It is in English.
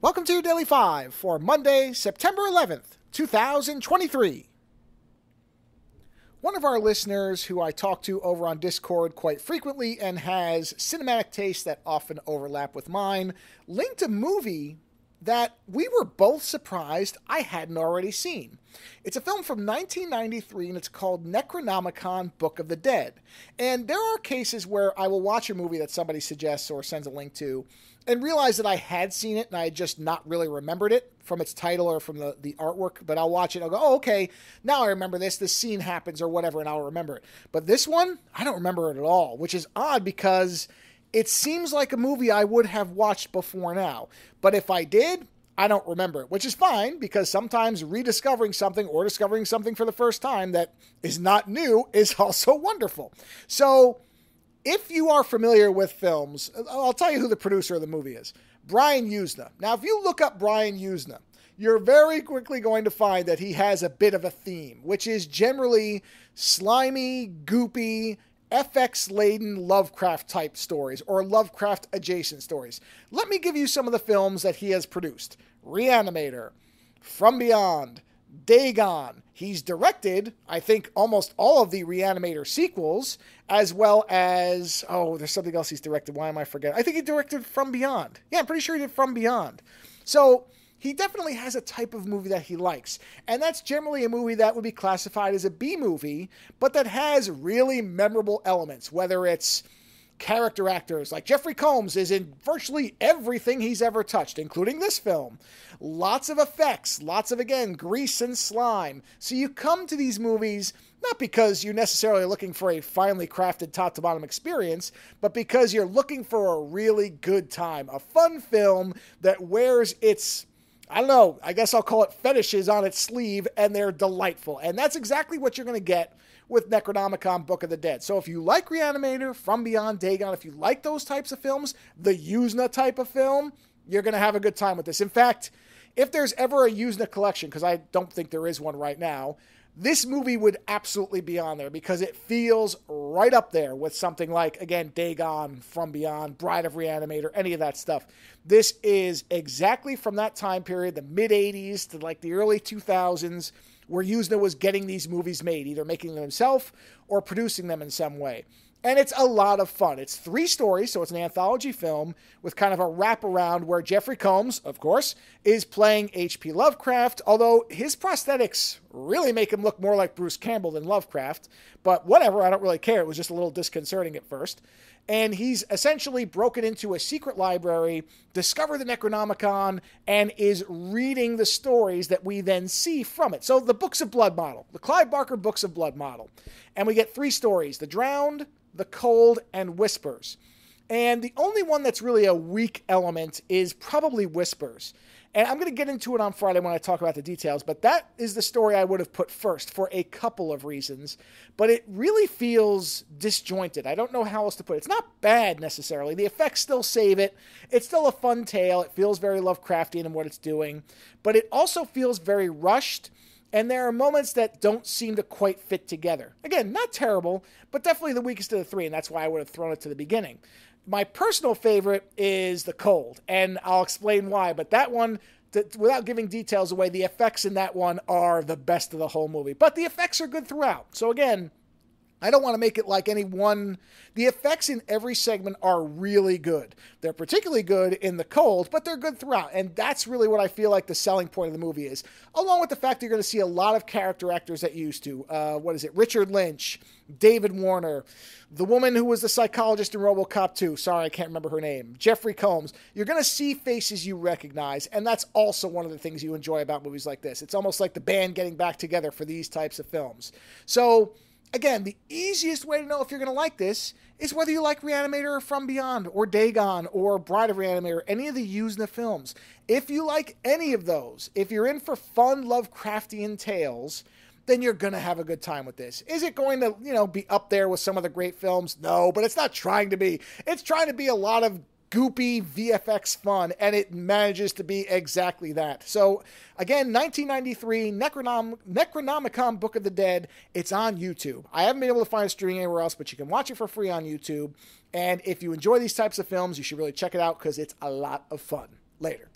Welcome to your Daily 5 for Monday, September 11th, 2023. One of our listeners who I talk to over on Discord quite frequently and has cinematic tastes that often overlap with mine linked a movie that we were both surprised I hadn't already seen. It's a film from 1993 and it's called Necronomicon, Book of the Dead. And there are cases where I will watch a movie that somebody suggests or sends a link to and realize that I had seen it and I had just not really remembered it from its title or from the artwork, but I'll watch it and I'll go, oh, okay, now I remember this scene happens or whatever, and I'll remember it. But this one, I don't remember it at all, which is odd because it seems like a movie I would have watched before now. But if I did, I don't remember it, which is fine because sometimes rediscovering something or discovering something for the first time that is not new is also wonderful. So if you are familiar with films, I'll tell you who the producer of the movie is. Brian Usna. Now, if you look up Brian Usna, you're very quickly going to find that he has a bit of a theme, which is generally slimy, goopy, FX-laden Lovecraft-type stories or Lovecraft-adjacent stories. Let me give you some of the films that he has produced. Reanimator, From Beyond, Dagon. He's directed, I think, almost all of the Reanimator sequels, as well as, there's something else he's directed. Why am I forgetting? I think he directed From Beyond. Yeah, I'm pretty sure he did From Beyond. So he definitely has a type of movie that he likes. And that's generally a movie that would be classified as a B movie, but that has really memorable elements, whether it's character actors like Jeffrey Combs is in virtually everything he's ever touched, including this film. Lots of effects, lots of, again, grease and slime. So you come to these movies not because you're necessarily looking for a finely crafted top-to-bottom experience, but because you're looking for a really good time, a fun film that wears its, I don't know, I guess I'll call it fetishes on its sleeve, and they're delightful. And that's exactly what you're going to get with Necronomicon, Book of the Dead. So if you like Reanimator, From Beyond, Dagon, if you like those types of films, the Usna type of film, you're going to have a good time with this. In fact, if there's ever a Usna collection, because I don't think there is one right now, this movie would absolutely be on there because it feels right up there with something like, again, Dagon, From Beyond, Bride of Reanimator, any of that stuff. This is exactly from that time period, the mid-'80s to like the early 2000s, where Usna was getting these movies made, either making them himself or producing them in some way. And it's a lot of fun. It's 3 stories, so it's an anthology film with kind of a wraparound where Jeffrey Combs, of course, is playing H.P. Lovecraft, although his prosthetics really make him look more like Bruce Campbell than Lovecraft. But whatever, I don't really care. It was just a little disconcerting at first. And he's essentially broken into a secret library, discovered the Necronomicon, and is reading the stories that we then see from it. So the Books of Blood model, the Clive Barker Books of Blood model. And we get 3 stories, The Drowned, The Cold, and Whispers. And the only one that's really a weak element is probably Whispers. And I'm going to get into it on Friday when I talk about the details, but that is the story I would have put first for a couple of reasons. But it really feels disjointed. I don't know how else to put it. It's not bad necessarily. The effects still save it. It's still a fun tale. It feels very Lovecraftian in what it's doing. But it also feels very rushed. And there are moments that don't seem to quite fit together. Again, not terrible, but definitely the weakest of the 3, and that's why I would have thrown it to the beginning. My personal favorite is The Cold, and I'll explain why, but that one, without giving details away, the effects in that one are the best of the whole movie. But the effects are good throughout. So again, I don't want to make it like any one. The effects in every segment are really good. They're particularly good in The Cold, but they're good throughout. And that's really what I feel like the selling point of the movie is. Along with the fact that you're going to see a lot of character actors that you used to. Richard Lynch, David Warner, the woman who was the psychologist in RoboCop 2. Sorry, I can't remember her name. Jeffrey Combs. You're going to see faces you recognize. And that's also one of the things you enjoy about movies like this. It's almost like the band getting back together for these types of films. So again, the easiest way to know if you're going to like this is whether you like Reanimator or From Beyond or Dagon or Bride of Reanimator, any of the Usna films. If you like any of those, if you're in for fun Lovecraftian tales, then you're going to have a good time with this. Is it going to, be up there with some of the great films? No, but it's not trying to be. It's trying to be a lot of goopy VFX fun, and it manages to be exactly that. So, again, 1993, Necronomicon Book of the Dead. It's on YouTube. I haven't been able to find it streaming anywhere else, but you can watch it for free on YouTube. And if you enjoy these types of films, you should really check it out because it's a lot of fun. Later.